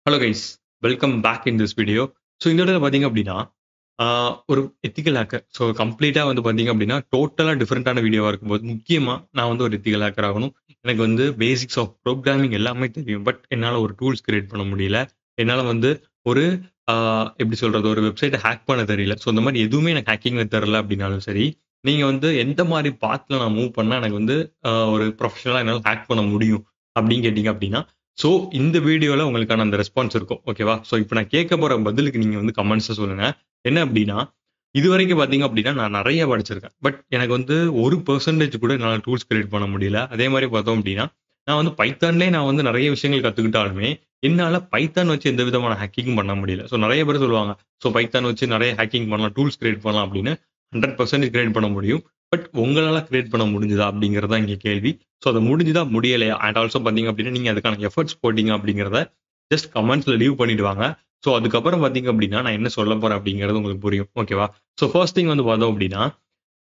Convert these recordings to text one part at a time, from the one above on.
Hello guys, welcome back in this video. So இந்த இடத்துல பார்த்தீங்க அப்படின்னா, ஒரு எத்திக்கல் ஹேக்கர். ஸோ கம்ப்ளீட்டா வந்து பார்த்தீங்க அப்படின்னா, டோட்டலா டிஃபரெண்டான வீடியோவா இருக்கும்போது, முக்கியமா நான் வந்து ஒரு எத்திக்கல் ஹேக்கர் ஆகணும். எனக்கு வந்து பேசிக்ஸ் ஆஃப் புரோகிராமிங் எல்லாமே தெரியும். பட் என்னால ஒரு டூல்ஸ் கிரியேட் பண்ண முடியல. என்னால வந்து ஒரு ஆ எப்படி சொல்றது? ஒரு வெப்சைட்ட ஹேக் பண்ண தெரியல. ஸோ இந்த மாரி எதுவுமே எனக்கு ஹேக்கிங்ல தெரியல அப்படின்னாலும் சரி, நீங்க வந்து எந்த மாரி பாத்ல நான் மூவ் பண்ணா எனக்கு வந்து ஒரு ப்ரொஃபஷனலா என்னால ஹேக் பண்ண முடியும் அப்படின்னு கேட்டீங்க அப்படின்னா, ஸோ இந்த வீடியோல உங்களுக்கான அந்த ரெஸ்பான்ஸ் இருக்கும். ஓகேவா? ஸோ இப்ப நான் கேட்க போற பதிலுக்கு நீங்க வந்து கமெண்ட்ஸ்ல சொல்லுங்க. என்ன அப்டின்னா, இதுவரைக்கும் பார்த்தீங்க அப்டின்னா, நான் நெறைய படிச்சிருக்கேன். பட் எனக்கு வந்து 1% கூட என்னால டூல்ஸ் கிரியேட் பண்ண முடியல. அதே மாரி பார்த்தோம் அப்டின்னா, நான் வந்து பைத்தான்லயே நான் வந்து நெறைய விஷயங்கள் கத்துக்கிட்டாலுமே, என்னால பைத்தான் வச்சு எந்த விதமான ஹேக்கிங்கும் பண்ண முடியல. ஸோ நெறைய பேர் சொல்லுவாங்க. ஸோ பைத்தான் வச்சு நெறைய ஹேக்கிங் பண்ணலாம், டூல்ஸ் கிரியேட் பண்ணலாம் அப்டின்னு. 100% கிரியேட் பண்ண முடியும். பட் உங்களால கிரியேட் பண்ண முடிஞ்சதா? அப்டிங்கிறது தான் இங்க கேள்வி. ஸோ அது முடிஞ்சுதா? முடியலையா? அண்ட் ஆல்சோ பார்த்தீங்க அப்டின்னா, நீங்க அதுக்கான எஃபோர்ட்ஸ் போட்டீங்க அப்டிங்கிறத ஜஸ்ட் கமெண்ட்ஸ்ல லீவ் பண்ணிட்டு வாங்க. ஸோ அதுக்கப்புறம் பார்த்தீங்க அப்டின்னா, நான் என்ன சொல்லப் போறேன் அப்டிங்கிறது உங்களுக்கு புரியும். ஓகேவா? ஸோ ஃபர்ஸ்ட் திங் வந்து பார்த்தோம் அப்டின்னா,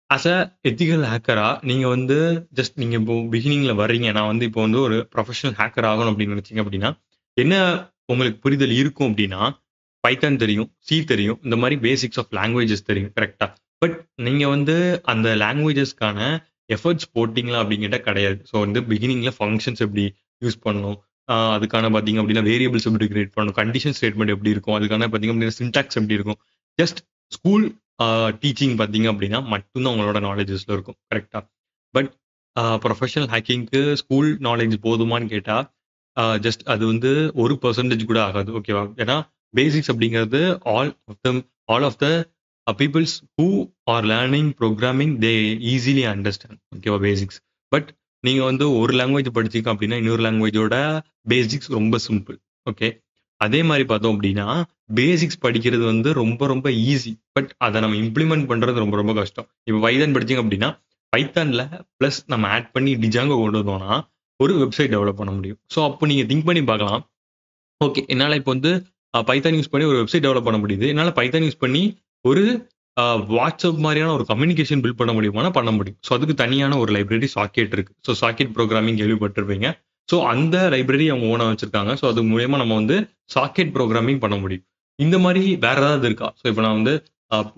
ஆஸ் அ எத்திக்கல் ஹேக்கரா நீங்க வந்து ஜஸ்ட் நீங்க இப்போ பிகினிங்ல வர்றீங்க. நான் வந்து இப்போ வந்து ஒரு ப்ரொஃபஷனல் ஹேக்கர் ஆகணும் அப்டின்னு நெனச்சீங்க அப்டின்னா, என்ன உங்களுக்கு புரிதல் இருக்கும் அப்டின்னா, பைத்தான் தெரியும், சி தெரியும். இந்த மாரி பேசிக்ஸ் ஆஃப் லாங்குவேஜஸ் தெரியும். கரெக்ட்டா? பட் நீங்க வந்து அந்த லாங்குவேஜஸ்க்கான எஃபோர்ட்ஸ் போட்டீங்களா அப்டின்னு கேட்டா கிடையாது. ஸோ வந்து பிகினிங்ல ஃபங்ஷன்ஸ் எப்படி யூஸ் பண்ணணும்? அதுக்கான பார்த்தீங்க அப்டின்னா, வேரியபிள்ஸ் எப்படி கிரியேட் பண்ணணும்? கண்டிஷன் ஸ்டேட்மெண்ட் எப்படி இருக்கும்? அதுக்கான பார்த்தீங்க அப்டின்னா, சின்டாக்ஸ் எப்படி இருக்கும்? ஜஸ்ட் ஸ்கூல் டீச்சிங் பார்த்தீங்க அப்டின்னா, மட்டும் தான் உங்களோட நாலேஜஸ்ல இருக்கும். கரெக்ட்டா? பட் ப்ரொஃபஷனல் ஹேக்கிங்க்கு ஸ்கூல் நாலேட்ஜ் போதுமான்னு கேட்டா, ஜஸ்ட் அது வந்து 1% கூட ஆகாது. ஓகேவா? ஏன்னா பேசிக்ஸ் அப்படிங்கிறது all of the peoples who are learning programming they easily understand. ஓகேவா? பேசிக்ஸ். பட் நீங்க வந்து ஒரு லாங்குவேஜ் படிச்சீங்க அப்படின்னா, இன்னொரு லாங்குவேஜோட பேசிக்ஸ் ரொம்ப சிம்பிள். ஓகே. அதே மாரி பார்த்தோம் அப்படின்னா, பேசிக்ஸ் படிக்கிறது வந்து ரொம்ப ரொம்ப ஈஸி. பட் அத நம்ம இம்ப்ளிமெண்ட் பண்றது ரொம்ப ரொம்ப கஷ்டம். இப்ப பைதான் படிச்சீங்க அப்படின்னா, பைத்தான்ல பிளஸ் நம்ம ஆட் பண்ணி டிஜாங்கோ கொண்டு வந்தோம்னா, ஒரு வெப்சைட் டெவலப் பண்ண முடியும். ஸோ அப்போ நீங்க திங்க் பண்ணி பார்க்கலாம். ஓகே. என்னால இப்ப வந்து பைதான் யூஸ் பண்ணி ஒரு வெப்சைட் டெவலப் பண்ண முடியுது. என்னால பைதான் யூஸ் பண்ணி ஒரு அ WhatsApp மாரியான ஒரு கம்யூனிகேஷன் பில்ட் பண்ண முடியுமானா பண்ண முடியும். ஸோ அதுக்கு தனியான ஒரு லைப்ரரி சாக்கெட் இருக்கு. ஸோ சாக்கெட் புரோகிராமிங் கேள்விப்பட்டிருப்பீங்க. ஸோ அந்த லைப்ரரி அவங்க ஓனா வச்சிருக்காங்க. ஸோ அது மூலியமா நம்ம வந்து சாக்கெட் புரோகிராமிங் பண்ண முடியும். இந்த மாரி வேற ஏதாவது இருக்கா? ஸோ இப்ப நான் வந்து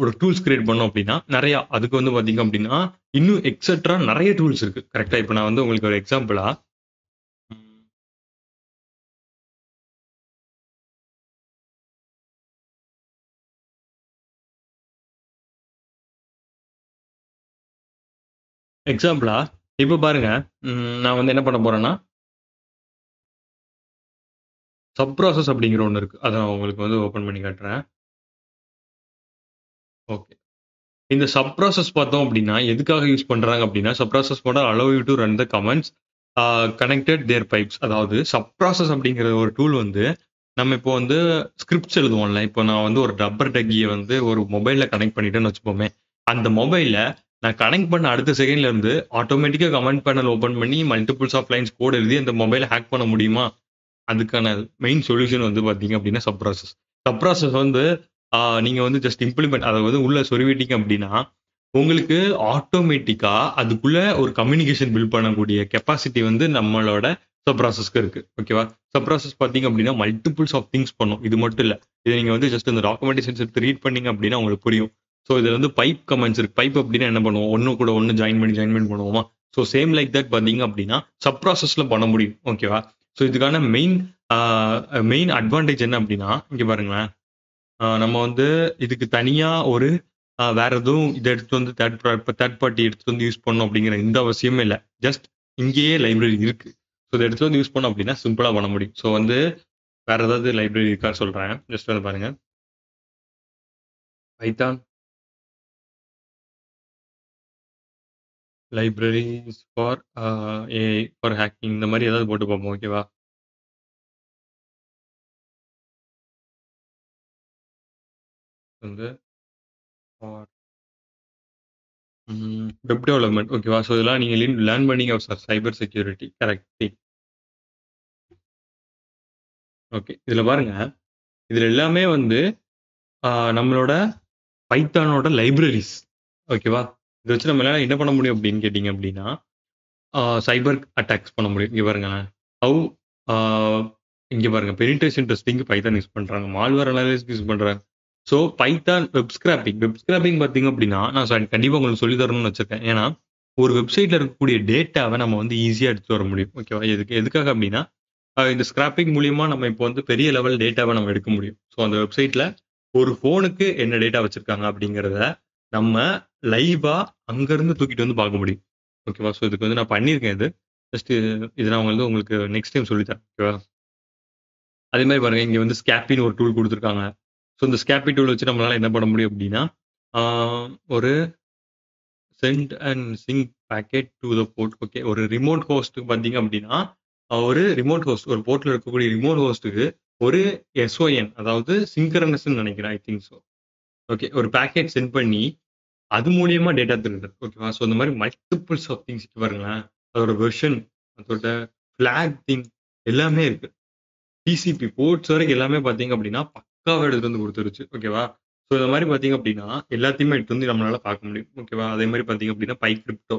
ஒரு டூல்ஸ் கிரியேட் பண்ணோம் அப்டின்னா, நெறையா அதுக்கு வந்து பார்த்தீங்க அப்டின்னா, இன்னும் எக்ஸெட்ரா நெறைய டூல்ஸ் இருக்கு. கரெக்ட்டா? இப்ப நான் வந்து உங்களுக்கு ஒரு எக்ஸாம்பிளா எக்ஸாம்பிளா இப்ப பாருங்க, நான் வந்து என்ன பண்ண போறேன்னா, சப் ப்ராசஸ் அப்படிங்கிற ஒண்ணு இருக்கு. அத நான் உங்களுக்கு வந்து ஓப்பன் பண்ணி காட்டுறேன். ஓகே. இந்த சப் ப்ராசஸ் பார்த்தோம் அப்படின்னா, எதுக்காக யூஸ் பண்றாங்க அப்படின்னா, sub process model allow you to run the commands connected there pipes. அதாவது சப் ப்ராசஸ் அப்படிங்கிற ஒரு டூல் வந்து, நம்ம இப்போ வந்து ஸ்கிரிப்ட்ஸ் எழுதுவோம்ல. இப்போ நான் வந்து ஒரு ரப்பர் டக்கிய வந்து ஒரு மொபைல்ல கனெக்ட் பண்ணிட்டேன்னு வச்சுப்போமே. அந்த மொபைல்ல நான் கனெக்ட் பண்ண அடுத்த செகண்ட்ல இருந்து ஆட்டோமேட்டிக்கா கமாண்ட் பேனல் ஓப்பன் பண்ணி மல்டிபிள்ஸ் ஆஃப் லைன்ஸ் கோட் எழுதி அந்த மொபைல ஹேக் பண்ண முடியுமா? அதுக்கான மெயின் சொல்யூஷன் வந்து பார்த்தீங்க அப்படின்னா, சப் ப்ராசஸ். சப் ப்ராசஸ் வந்து நீங்க வந்து ஜஸ்ட் இம்ப்ளிமெண்ட் அத வந்து உள்ள சொருவிட்டீங்க அப்படின்னா, உங்களுக்கு ஆட்டோமேட்டிக்கா அதுக்குள்ள ஒரு கம்யூனிகேஷன் பில்ட் பண்ணக்கூடிய கெப்பாசிட்டி வந்து நம்மளோட சப் ப்ராசஸ்க்கு இருக்கு. ஓகேவா? சப் ப்ராசஸ் பார்த்தீங்க அப்படின்னா, மல்டிபிள்ஸ் ஆஃப் திங்ஸ் பண்ணும். இது மட்டும் இல்ல. இத நீங்க வந்து ஜஸ்ட் இந்த டாக்குமெண்டேஷன்ஸ் எடுத்து ரீட் பண்ணீங்க அப்படின்னா உங்களுக்கு புரியும். ஸோ இதுல வந்து பைப் கமெண்ட்ஸ் இருக்கு. பைப் அப்படின்னா என்ன பண்ணுவோம்? ஒண்ணு கூட ஒண்ணு ஜாயின் பண்ணி பண்ணுவோமா? ஸோ சேம் லைக் தட் பார்த்தீங்க அப்படின்னா, சப் ப்ராசஸ்ல பண்ண முடியும். ஓகேவா? ஸோ இதுக்கான ஆ மெயின் அட்வான்டேஜ் என்ன அப்டின்னா, இங்க பாருங்களேன். நம்ம வந்து இதுக்கு தனியா ஒரு வேற எதுவும் இத எடுத்துட்டு வந்து தேர்ட் பார்ட்டி எடுத்துட்டு வந்து யூஸ் பண்ணணும் அப்டிங்கிற எந்த அவசியமே இல்ல. ஜஸ்ட் இங்கேயே லைப்ரரி இருக்கு. ஸோ இத எடுத்துட்டு வந்து யூஸ் பண்ணோம் அப்டின்னா, சிம்பிளா பண்ண முடியும். ஸோ வந்து வேற ஏதாவது லைப்ரரி இருக்கான்னு சொல்றேன். ஜஸ்ட் வந்து பாருங்க. Python libraries for AI for hacking இந்த மாரி ஏதாவது போட்டு பார்ப்போம். ஓகேவா? வந்து ஃபார் வெப் டெவலப்மென்ட் ஓகேவா? ஸோ இதெல்லாம் நீங்க லேர்ன் பண்ணீங்க சைபர் செக்யூரிட்டி கரெக்ட். ஓகே. இதுல பாருங்க. இதுல எல்லாமே வந்து ஆ நம்மளோட பைத்தானோட லைப்ரரீஸ். ஓகேவா? இத வச்சு நம்மளால என்ன பண்ண முடியும் அப்படின்னு கேட்டீங்க அப்படின்னா, சைபர் அட்டாக்ஸ் பண்ண முடியும். இங்க பாருங்களேன். ஹவ் ஆ இங்க பாருங்க பெனிட்ரேஷன் டெஸ்டிங்க்கு பைத்தான் யூஸ் பண்றாங்க. மால்வேர் அனாலிசிஸ்க்கு யூஸ் பண்றாங்க. ஸோ பைத்தான் வெப் ஸ்கிராப்பிங் பார்த்தீங்க அப்படின்னா, நான் கண்டிப்பா உங்களுக்கு சொல்லி தரணும்னு வச்சிருக்கேன். ஏன்னா, ஒரு வெப்சைட்ல இருக்கக்கூடிய டேட்டாவ நம்ம வந்து ஈஸியா எடுத்துட்டு வர முடியும். ஓகேவா? எதுக்காக அப்படின்னா, இந்த ஸ்கிராப்பிங் மூலியமா நம்ம இப்போ வந்து பெரிய லெவல் டேட்டாவ நம்ம எடுக்க முடியும். ஸோ அந்த வெப்சைட்ல ஒரு ஃபோனுக்கு என்ன டேட்டா வச்சிருக்காங்க அப்படிங்கிறத நம்ம லைவா அங்கருந்து தூக்கிட்டு வந்து பார்க்க முடியும். ஓகேவா? ஸோ இதுக்கு வந்து நான் பண்ணியிருக்கேன் இது. ஜஸ்ட் இது நான் வந்து உங்களுக்கு நெக்ஸ்ட் டைம் சொல்லி தரேன். ஓகேவா? அதே மாரி பாருங்க, இங்க வந்து ஸ்கேப்பின்னு ஒரு டூல் குடுத்துருக்காங்க. ஸோ இந்த ஸ்கேப்பி டூல் வச்சு நம்மளால என்ன பண்ண முடியும் அப்படின்னா, ஆ ஒரு send and sync packet to the port. Okay. ஒரு ரிமோட் ஹோஸ்ட்க்கு பார்த்தீங்க அப்படின்னா, ஒரு ரிமோட் ஹோஸ்ட் ஒரு போர்ட்ல இருக்கக்கூடிய ரிமோட் ஹோஸ்ட்க்கு ஒரு எஸ்ஓஎன் அதாவது சிங்க்ரனஸ்ன்னு நெனைக்கிறேன். I think so. ஓகே. ஒரு பாக்கெட் சென்ட் பண்ணி, அது மூலியமா டேட்டா திருடுறது. ஓகேவா? ஸோ இந்த மாரி மல்டிபிள்ஸ் ஆஃப் திங்ஸ் பாருங்களேன். அதோட வெர்ஷன், அதோட ஃபிளாக் திங் எல்லாமே இருக்கு. டிசிபி போர்ட்ஸ் வரைக்கும் எல்லாமே பார்த்தீங்க அப்படின்னா, பக்காவா எடுத்துட்டு வந்து குடுத்துருச்சு. ஓகேவா? ஸோ இந்த மாரி பார்த்தீங்க அப்படின்னா, எல்லாத்தையுமே எடுத்து வந்து நம்மளால பார்க்க முடியும். ஓகேவா? அதே மாரி பார்த்தீங்க அப்படின்னா, கிரிப்டோ.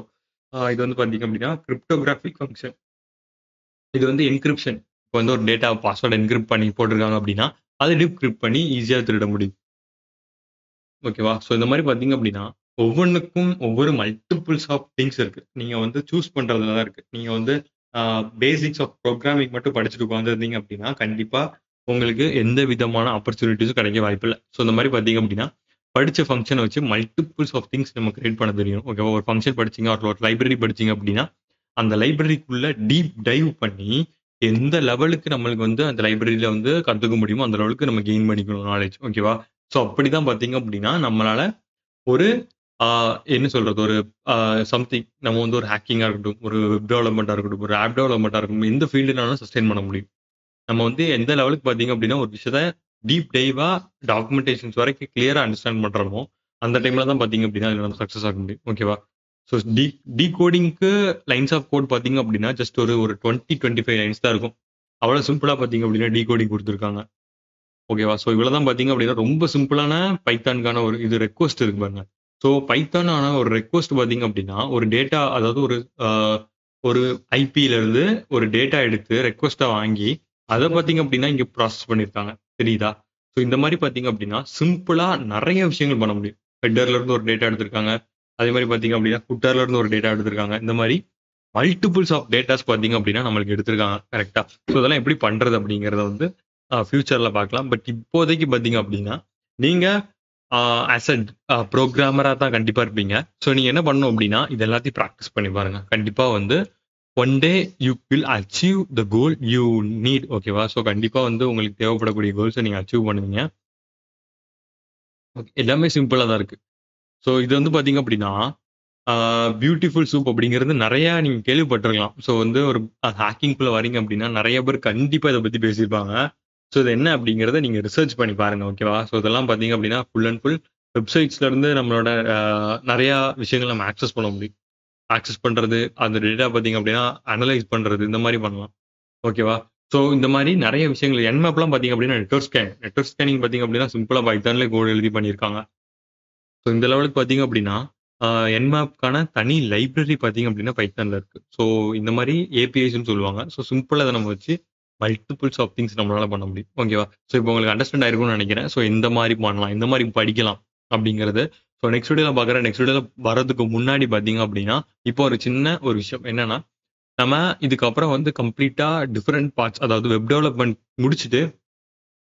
இது வந்து பார்த்தீங்க அப்படின்னா, கிரிப்டோகிராஃபிக் ஃபங்ஷன். இது வந்து என்கிரிப்ஷன். இப்போ வந்து ஒரு டேட்டா பாஸ்வேர்ட் என்கிரிப்ட் பண்ணி போட்டுருக்காங்க அப்படின்னா, அத டிக்ரிப்ட் பண்ணி ஈஸியா திருட முடியும். ஓகேவா? ஸோ இந்த மாரி பார்த்தீங்க அப்படின்னா, ஒவ்வொன்னுக்கும் ஒவ்வொரு மல்டிபிள்ஸ் ஆஃப் திங்ஸ் இருக்கு. நீங்க வந்து சூஸ் பண்றதுல தான் இருக்கு. நீங்க வந்து அ பேசிக்ஸ் ஆஃப் புரோகிராமிங் மட்டும் படிச்சுட்டு உட்கார்ந்திருந்தீங்க அப்படின்னா, கண்டிப்பா உங்களுக்கு எந்த விதமான ஆப்பர்ச்சுனிட்டீஸும் கிடைக்க வாய்ப்பில்ல. ஸோ இந்த மாரி பார்த்தீங்க அப்படின்னா, படிச்ச ஃபங்ஷன வச்சு மல்டிபிள்ஸ் ஆஃப் திங்ஸ் நம்ம கிரியேட் பண்ண தெரியும். ஓகேவா? ஒரு ஃபங்ஷன் படிச்சீங்க, ஒரு லைப்ரரி படிச்சீங்க அப்படின்னா, அந்த லைப்ரரிக்குள்ள டீப் டைவ் பண்ணி, எந்த லெவலுக்கு நம்மளுக்கு வந்து அந்த லைப்ரரியில வந்து கத்துக்க முடியுமோ, அந்த லெவலுக்கு நம்ம கெயின் பண்ணிக்கணும் நாலேட்ஜ். ஓகேவா? ஸோ அப்படிதான் பார்த்தீங்க அப்படின்னா, நம்மளால ஒரு ஆ என்ன சொல்றது? ஒரு சம்திங் நம்ம வந்து ஒரு ஹேக்கிங்கா இருக்கட்டும், ஒரு வெப் டெவலப்மென்ட்டா இருக்கட்டும், ஒரு ஆப் டெவலப்மென்ட்டா இருக்கட்டும், எந்த ஃபீல்டுனாலும் சஸ்டெயின் பண்ண முடியும். நம்ம வந்து எந்த லெவலுக்கு பார்த்தீங்க அப்படின்னா, ஒரு விஷயத்த டீப் டைவா டாக்குமென்டேஷன்ஸ் வரைக்கும் கிளியரா அண்டர்ஸ்டாண்ட் பண்றோமோ, அந்த டைம்ல தான் பார்த்தீங்க அப்படின்னா, அதுல நம்ம சக்சஸ் ஆக முடியும். ஓகேவா? ஸோ டிகோடிங்க்கு லைன்ஸ் ஆஃப் கோட் பார்த்தீங்க அப்படின்னா, ஜஸ்ட் ஒரு ஒரு 20, 25 லைன்ஸ் தான் இருக்கும். அவ்வளோ சிம்பிளா பார்த்தீங்க அப்படின்னா, டிகோடிங் குடுத்துருக்காங்க. ஓகேவா? ஸோ இவ்வளவுதான் பார்த்தீங்க அப்படின்னா, ரொம்ப சிம்பிளான பைத்தானுக்கான ஒரு இது ரெக்வெஸ்ட் இருக்கு பாருங்க. ஸோ பைத்தானான ஒரு ரெக்வெஸ்ட் பார்த்தீங்க அப்படின்னா, ஒரு டேட்டா அதாவது அ ஒரு ஐபில இருந்து ஒரு டேட்டா எடுத்து ரெக்வெஸ்ட்டா வாங்கி, அத பார்த்தீங்க அப்படின்னா, இங்க ப்ராசஸ் பண்ணியிருக்காங்க. தெரியுதா? ஸோ இந்த மாரி பார்த்தீங்க அப்படின்னா, சிம்பிளா நெறைய விஷயங்கள் பண்ண முடியும். ஹெட்டர்ல இருந்து ஒரு டேட்டா எடுத்திருக்காங்க. அதே மாரி பார்த்தீங்க அப்படின்னா, ஃபுட்டர்ல இருந்து ஒரு டேட்டா எடுத்திருக்காங்க. இந்த மாரி மல்டிபிள்ஸ் ஆஃப் டேட்டாஸ் பார்த்தீங்க அப்படின்னா, நம்மளுக்கு எடுத்திருக்காங்க. கரெக்ட்டா? ஸோ இதெல்லாம் எப்படி பண்றது அப்படிங்கிறத வந்து ஃபியூச்சர்ல பார்க்கலாம். பட் இப்போதைக்கு பார்த்தீங்க அப்படின்னா, நீங்க ஆ ஆஸ் புரோகிராமரா தான் கண்டிப்பா இருப்பீங்க. ஸோ நீங்க என்ன பண்ணணும் அப்படின்னா, இது எல்லாத்தையும் பிராக்டிஸ் பண்ணி பாருங்க. கண்டிப்பா வந்து one day you will achieve the goal you need. ஓகேவா? ஸோ கண்டிப்பா வந்து உங்களுக்கு தேவைப்படக்கூடிய கோல்ஸ நீங்க அச்சீவ் பண்ணுவீங்க. எல்லாமே சிம்பிளா தான் இருக்கு. ஸோ இது வந்து பார்த்தீங்க அப்படின்னா, பியூட்டிஃபுல் சூப் அப்படிங்கிறது நெறையா நீங்க கேள்விப்பட்டிருக்கலாம். ஸோ வந்து ஒரு ஹேக்கிங்குள்ள வரீங்க அப்படின்னா, நெறைய பேர் கண்டிப்பா இத பத்தி பேசியிருப்பாங்க. ஸோ இது என்ன அப்படிங்கிறத நீங்க ரிசர்ச் பண்ணி பாருங்க. ஓகேவா? ஸோ இதெல்லாம் பார்த்தீங்க அப்படின்னா, ஃபுல் அண்ட் ஃபுல் வெப்சைட்ஸ்ல இருந்து நம்மளோட நெறையா விஷயங்கள் நம்ம ஆக்சஸ் பண்ண முடியும். ஆக்சஸ் பண்றது, அந்த டேட்டா பார்த்தீங்க அப்படின்னா, அனலைஸ் பண்றது இந்த மாரி பண்ணலாம். ஓகேவா? ஸோ இந்த மாரி நெறைய விஷயங்கள் என்மேப்லாம் பார்த்தீங்க அப்படின்னா, நெட்வொர்க் ஸ்கேனிங் பார்த்தீங்க அப்படின்னா, சிம்பிளா பைத்தான்ல கோட் எழுதி பண்ணியிருக்காங்க. ஸோ இந்த லெவலுக்கு பார்த்தீங்க அப்படின்னா, அ என்மேப்க்கான தனி லைப்ரரி பார்த்தீங்க அப்படின்னா பைத்தான்ல இருக்கு. ஸோ இந்த மாரி ஏபிஐஸ்ன்னு சொல்லுவாங்க. ஸோ சிம்பிளா இத நம்ம வச்சு மல்டிபிள்ஸ் ஆஃப் திங்ஸ் நம்மளால பண்ண முடியும். ஓகேவா? ஸோ இப்போ உங்களுக்கு அண்டர்ஸ்டாண்ட் ஆயிருக்கும்னு நெனைக்கிறேன். ஸோ எந்த மாரி பண்ணலாம், எந்த மாரி படிக்கலாம் அப்படிங்கிறது. ஸோ நெக்ஸ்ட் வீடியோல பார்க்குறேன். நெக்ஸ்ட் வீடியோல வரதுக்கு முன்னாடி பார்த்தீங்க அப்படின்னா, இப்போ ஒரு சின்ன ஒரு விஷயம் என்னன்னா, நம்ம இதுக்கப்புறம் வந்து கம்ப்ளீட்டா டிஃபரண்ட் பார்ட்ஸ் அதாவது வெப் டெவலப்மென்ட் முடிச்சுட்டு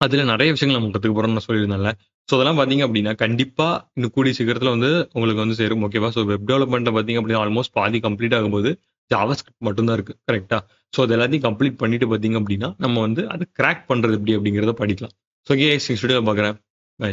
அதுல நெறைய விஷயங்கள் நம்ம கத்துக்க போறோம்னு நான் சொல்லியிருந்தேன்ல. ஸோ அதெல்லாம் பார்த்தீங்க அப்டின்னா, கண்டிப்பா இன்னும் கூடிய சீக்கிரத்தில வந்து உங்களுக்கு வந்து சேரும். ஓகேவா? ஸோ வெப் டெவலப்மெண்ட்ல பார்த்தீங்க அப்டின்னா, ஆல்மோஸ்ட் பாதி கம்ப்ளீட் ஆகும்போது, ஜாவாஸ்கிரிப்ட் மட்டும் தான் இருக்கு. கரெக்ட்டா? ஸோ அது எல்லாத்தையும் கம்ப்ளீட் பண்ணிட்டு பார்த்தீங்க அப்டின்னா, நம்ம வந்து அத கிராக் பண்றது எப்டி அப்டிங்கிறத படிக்கலாம். ஸோ ஓகே, நெக்ஸ்ட் வீடியோல பார்க்குறேன். பை.